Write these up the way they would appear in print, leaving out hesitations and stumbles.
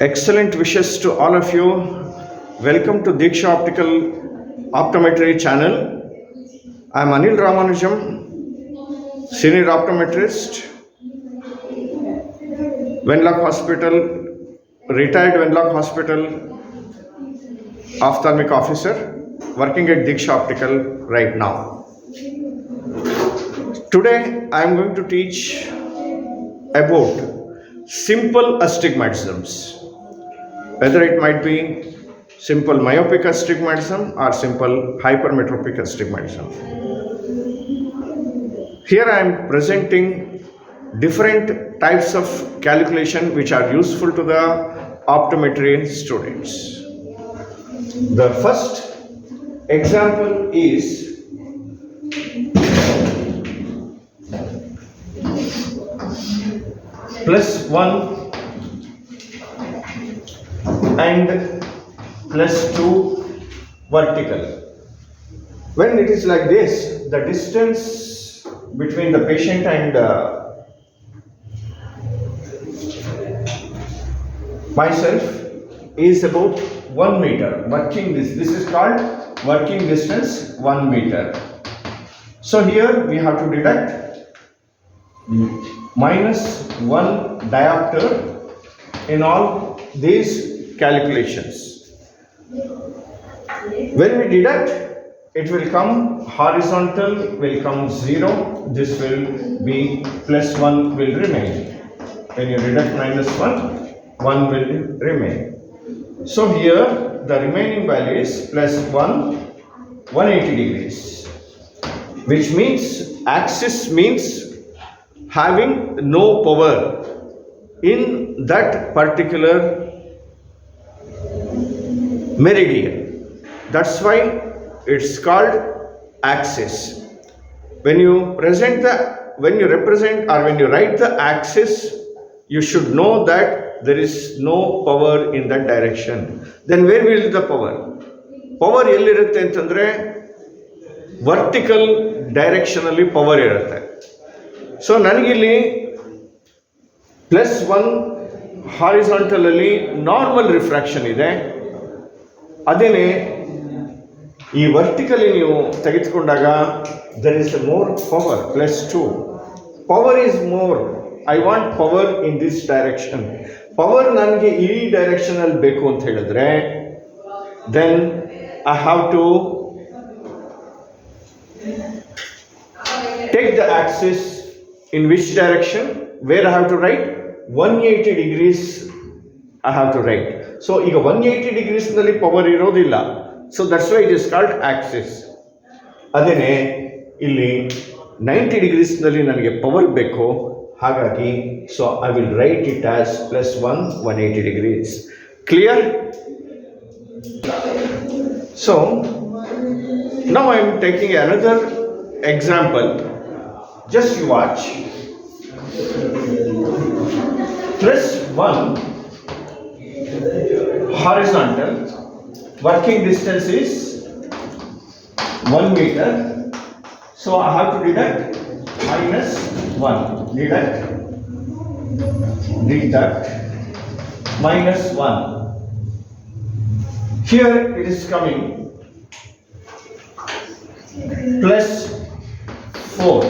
Excellent wishes to all of you. Welcome to Diksha Optical Optometry channel. I am Anil Ramanujam, Senior Optometrist, Venlock Hospital, retired Venlock Hospital Ophthalmic Officer, working at Diksha Optical right now. Today I am going to teach about simple astigmatisms. Whether it might be simple myopic astigmatism or simple hypermetropic astigmatism. Here I am presenting different types of calculation which are useful to the optometry students. The first example is +1 and +2 vertical. When it is like this, the distance between the patient and myself is about 1 meter. This is called working distance 1 meter. So here we have to deduct -1 diopter in all these calculations. When we deduct, it will come horizontal, will come 0, this will be +1 will remain. When you deduct -1, 1 will remain. So here the remaining value is +1, 180 degrees, which means axis means having no power in that particular meridian. That's why it's called axis. When you represent or when you write the axis, you should know that there is no power in that direction. Then where will the power? Power ಎಲ್ಲಿರುತ್ತೆ ಅಂತಂದ್ರೆ vertical ಡೈರೆಕ್ಷನಲ್ಲಿ power ಇರುತ್ತೆ. So ನನಗಿಲ್ಲಿ +1 horizontal ಅಲ್ಲಿ normal refraction ಇದೆ. ಅದೇನೆ ಈ vertically ನೀವು ತೆಗೆದುಕೊಂಡಾಗ there is more power, +2. Power is more. I want power in this direction. Power ನನಗೆ ಈ ಡೈರೆಕ್ಷನ್ ಅಲ್ಲಿ ಬೇಕು ಅಂತ ಹೇಳಿದ್ರೆ then I have to take the axis in which direction, where I have to write 180 degrees I have to write. So ಈಗ 180 degrees ನಲ್ಲಿ power ಇರೋದಿಲ್ಲ. So that's why it is called axis. ಅದೇನೆ ಇಲ್ಲಿ 90 degrees ನಲ್ಲಿ ನನಗೆ power ಬೇಕು. ಹಾಗಾಗಿ so I will write it as +1, 180 degrees. Clear? So now I am taking another example. Just you watch. +1 horizontal, working distance is 1 meter. So I have to deduct -1. Deduct -1. Here it is coming +4.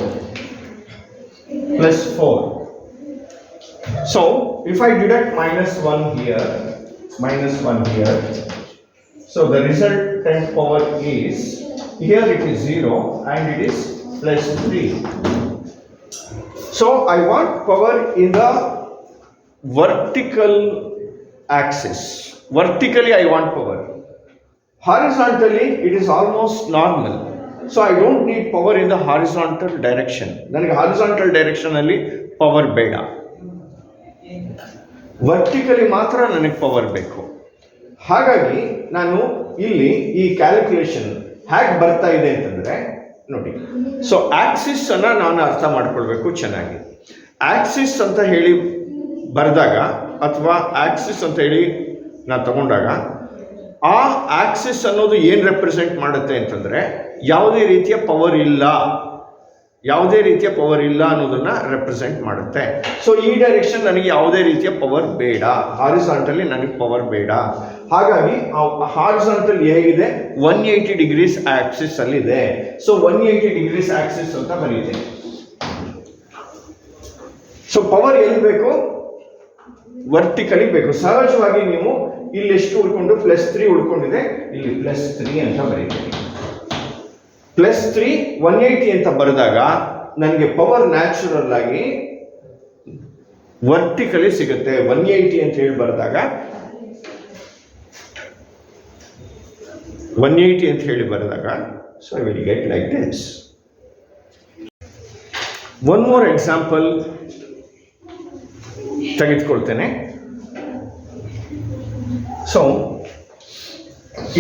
So if I deduct -1 here, so the resultant power is, here it is 0 and it is +3. So I want power in the vertical axis. Vertically I want power. Horizontally it is almost normal. So I don't need power in the horizontal direction. ನನಗೆ horizontal direction ಅಲ್ಲಿ power ಬೇಡ. Vertically ಮಾತ್ರ ನನಗೆ power ಬೇಕು. ಹಾಗಾಗಿ ನಾನು ಇಲ್ಲಿ ಈ ಕ್ಯಾಲ್ಕುಲೇಷನ್ ಹೇಗೆ ಬರ್ತಾ ಇದೆ ಅಂತಂದ್ರೆ ನೋಡಿ. ಸೊ ಆಕ್ಸಿಸ್ ಅನ್ನ ನಾನು ಅರ್ಥ ಮಾಡ್ಕೊಳ್ಬೇಕು ಚೆನ್ನಾಗಿ. ಆಕ್ಸಿಸ್ ಅಂತ ಹೇಳಿ ಬರೆದಾಗ ಅಥವಾ ಆಕ್ಸಿಸ್ ಅಂತ ಹೇಳಿ ನಾನು ತಗೊಂಡಾಗ ಆ ಆಕ್ಸಿಸ್ ಅನ್ನೋದು ಏನು ರೆಪ್ರೆಸೆಂಟ್ ಮಾಡುತ್ತೆ ಅಂತಂದ್ರೆ ಯಾವುದೇ ರೀತಿಯ ಪವರ್ ಇಲ್ಲ, ಯಾವುದೇ ರೀತಿಯ ಪವರ್ ಇಲ್ಲ ಅನ್ನೋದನ್ನ ರೆಪ್ರೆಸೆಂಟ್ ಮಾಡುತ್ತೆ. ಸೊ ಈ ಡೈರೆಕ್ಷನ್ ನನಗೆ ಯಾವುದೇ ರೀತಿಯ ಪವರ್ ಬೇಡ, ಹಾರಿಸಾಂಟಲಿ ನನಗೆ ಪವರ್ ಬೇಡ. ಹಾಗಾಗಿ ಹಾರಿಸಾಂಟಲ್ ಹೇಗಿದೆ, 180 ಡಿಗ್ರೀಸ್ ಆಕ್ಸಿಸ್ ಅಲ್ಲಿ ಇದೆ. ಸೊ 180 ಡಿಗ್ರೀಸ್ ಆಕ್ಸಿಸ್ ಅಂತ ಬರೀತೀನಿ. ಸೊ ಪವರ್ ಎಲ್ಲಿ ಬೇಕು, ವರ್ಟಿಕಲಿ ಬೇಕು. ಸಹಜವಾಗಿ ನೀವು ಇಲ್ಲಿ ಎಷ್ಟು ಉಳ್ಕೊಂಡು +3 ಉಳ್ಕೊಂಡಿದೆ, ಇಲ್ಲಿ +3 ಅಂತ ಬರೀತೀನಿ. +3 180 ಅಂತ ಬರೆದಾಗ ನನಗೆ ಪವರ್ ನ್ಯಾಚುರಲ್ ಆಗಿ ವರ್ಟಿಕಲಿ ಸಿಗುತ್ತೆ. 180 ಅಂತ ಹೇಳಿ ಬರೆದಾಗ 180 ಅಂತ ಹೇಳಿ ಬರೆದಾಗ so I will get like this. One more example ತೆಗೆದುಕೊಳ್ತೇನೆ. ಸೊ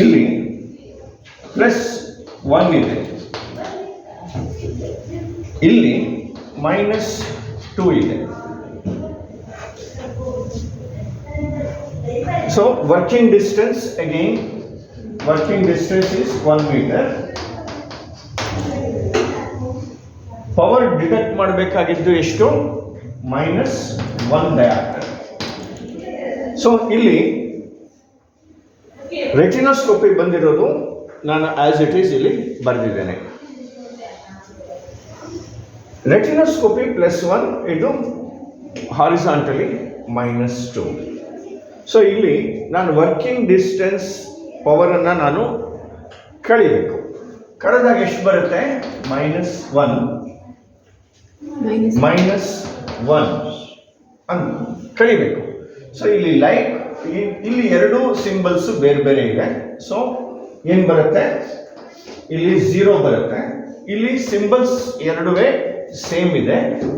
ಇಲ್ಲಿ +1 ಇದೆ, ಇಲ್ಲಿ -2 ಇದೆ. So working distance again, working distance is 1 metre. Power detect ಮಾಡಬೇಕಾಗಿದ್ದು ಎಷ್ಟು, -1 ಡಯಾಪ್ಟರ್. ಸೊ ಇಲ್ಲಿ ರೆಟಿನೋಸ್ಕೋಪಿ ಬಂದಿರೋದು ನಾನು ಆಸ್ ಇಟ್ ಈಸ್ ಇಲ್ಲಿ ಬರೆದಿದ್ದೇನೆ. ರೆಟಿನೋಸ್ಕೋಪಿ +1, ಇದು ಹಾರಿಸಾಂಟಲಿ -2. ಸೊ ಇಲ್ಲಿ ನಾನು ವರ್ಕಿಂಗ್ ಡಿಸ್ಟೆನ್ಸ್ ಪವರನ್ನು ನಾನು ಕಳಿಬೇಕು. ಕಳೆದಾಗ ಎಷ್ಟು ಬರುತ್ತೆ, -1 ಅಂತ ಕಳಿಬೇಕು. ಸೊ ಇಲ್ಲಿ ಲೈಕ್ ಇಲ್ಲಿ ಎರಡು ಸಿಂಬಲ್ಸ್ ಬೇರೆ ಬೇರೆ ಇದೆ. ಸೊ ಏನು ಬರುತ್ತೆ, ಇಲ್ಲಿ 0 ಬರುತ್ತೆ, ಇಲ್ಲಿ ಸಿಂಬಲ್ಸ್ ಎರಡುವೇ ಸೇಮ್ ಇದೆ.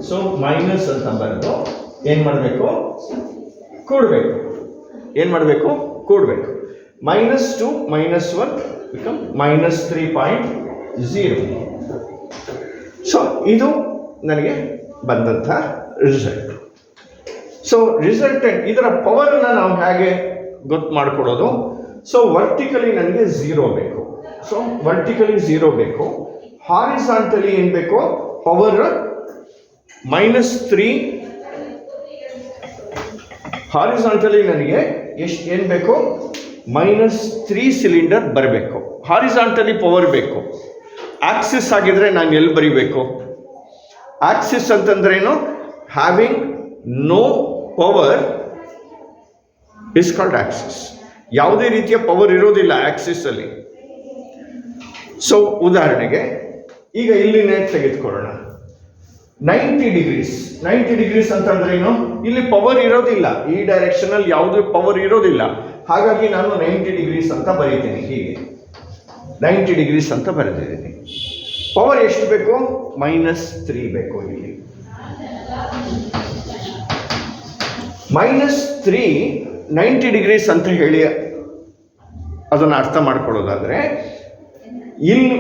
ಸೊ ಮೈನಸ್ ಅಂತ ಬರೆದು ಏನು ಮಾಡಬೇಕು, ಕೂಡಬೇಕು. ಏನು ಮಾಡಬೇಕು, ಕೂಡಬೇಕು. -2 -1 ಬಿಕಮ್ -3.0. ಸೊ ಇದು ನನಗೆ ಬಂದಂಥ ರಿಸಲ್ಟ್. ಸೊ ರಿಸಲ್ಟೆಂಟ್ ಇದರ ಪವರ್ನ ನಾವು ಹೇಗೆ ಗೊತ್ತು ಮಾಡ್ಕೊಳ್ಳೋದು, ಸೊ ವರ್ಟಿಕಲಿ ನನಗೆ 0 ಬೇಕು. ಸೊ ವರ್ಟಿಕಲಿ 0 ಬೇಕು. ಹಾರಿಸಾಂಟಲಿ ಏನು ಬೇಕು, ಪವರ್ -3. ಹಾರಿಸಾಂಟಲಿ ನನಗೆ ಏನು ಬೇಕು, -3 ಸಿಲಿಂಡರ್ ಬರಬೇಕು. ಹಾರಿಸಾಂಟಲಿ ಪವರ್ ಬೇಕು. ಆಕ್ಸಿಸ್ ಆಗಿದ್ರೆ ನಾನು ಎಲ್ಲಿ ಬರೀಬೇಕು, ಆಕ್ಸಿಸ್ ಅಂತಂದ್ರೇನು, having no power is called axis. ಯಾವುದೇ ರೀತಿಯ ಪವರ್ ಇರೋದಿಲ್ಲ ಆಕ್ಸಿಸ್ ಅಲ್ಲಿ. ಸೊ ಉದಾಹರಣೆಗೆ ಈಗ ಇಲ್ಲಿನೇ ತೆಗೆದುಕೊಳ್ಳೋಣ, 90 ಡಿಗ್ರೀಸ್ ಅಂತಂದ್ರೆ ಏನು, ಇಲ್ಲಿ ಪವರ್ ಇರೋದಿಲ್ಲ, ಈ ಡೈರೆಕ್ಷನ್ ಅಲ್ಲಿ ಯಾವುದೇ ಪವರ್ ಇರೋದಿಲ್ಲ. ಹಾಗಾಗಿ ನಾನು 90 ಡಿಗ್ರೀಸ್ ಅಂತ ಬರೀತೀನಿ. ಹೀಗೆ 90 ಡಿಗ್ರೀಸ್ ಅಂತ ಬರೆದಿದ್ದೀನಿ. ಪವರ್ ಎಷ್ಟು ಬೇಕು, -3 ಬೇಕು. ಇಲ್ಲಿ -3 90 ಡಿಗ್ರೀಸ್ ಅಂತ ಹೇಳಿ ಅದನ್ನು ಅರ್ಥ ಮಾಡ್ಕೊಳ್ಳೋದಾದ್ರೆ, ಇಲ್ಲಿ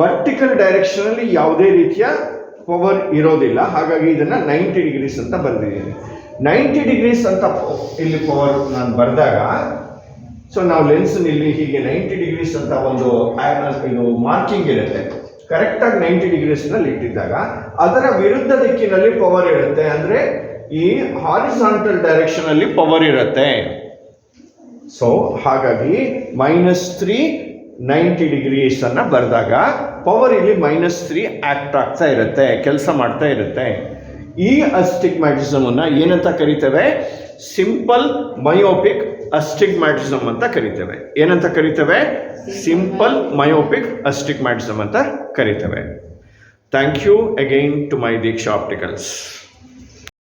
ವರ್ಟಿಕಲ್ ಡೈರೆಕ್ಷನ್ ಅಲ್ಲಿ ಯಾವುದೇ ರೀತಿಯ ಪವರ್ ಇರೋದಿಲ್ಲ. ಹಾಗಾಗಿ ಇದನ್ನ 90 ಡಿಗ್ರೀಸ್ ಅಂತ ಬರೆದಿದ್ದೀನಿ. 90 ಡಿಗ್ರೀಸ್ ಅಂತ ಇಲ್ಲಿ ಪವರ್ ನಾನು ಬರೆದಾಗ, ಸೊ ನಾವು ಲೆನ್ಸ್ ಇಲ್ಲಿ ಹೀಗೆ 90 ಡಿಗ್ರೀಸ್ ಅಂತ ಒಂದು ಇದು ಮಾರ್ಕಿಂಗ್ ಇರುತ್ತೆ. ಕರೆಕ್ಟಾಗಿ 90 ಡಿಗ್ರೀಸ್ ನಲ್ಲಿ ಇಟ್ಟಿದ್ದಾಗ ಅದರ ವಿರುದ್ಧ ದಿಕ್ಕಿನಲ್ಲಿ ಪವರ್ ಇರುತ್ತೆ. ಅಂದ್ರೆ ಈ ಹಾರಿಸಾಂಟಲ್ ಡೈರೆಕ್ಷನ್ ಅಲ್ಲಿ ಪವರ್ ಇರುತ್ತೆ. ಸೊ ಹಾಗಾಗಿ -3 90 ಡಿಗ್ರೀಸ್ ಅನ್ನ ಬರೆದಾಗ ಪವರ್ ಇಲ್ಲಿ -3 ಆಕ್ಟ್ ಆಗ್ತಾ ಇರುತ್ತೆ, ಕೆಲಸ ಮಾಡ್ತಾ ಇರುತ್ತೆ. ಈ ಅಸ್ಟಿಗ್ಮ್ಯಾಟಿಸಮ್ ಅನ್ನ ಏನಂತ ಕರಿತೇವೆ, ಸಿಂಪಲ್ ಮಯೋಪಿಕ್ ಅಸ್ಟಿಗ್ಮ್ಯಾಟಿಸಮ್ ಅಂತ ಕರಿತೇವೆ. ಏನಂತ ಕರಿತೇವೆ, ಸಿಂಪಲ್ ಮಯೋಪಿಕ್ ಅಸ್ಟಿಗ್ಮ್ಯಾಟಿಸಮ್ ಅಂತ ಕರಿತೇವೆ. Thank you again to my Deeksha opticals.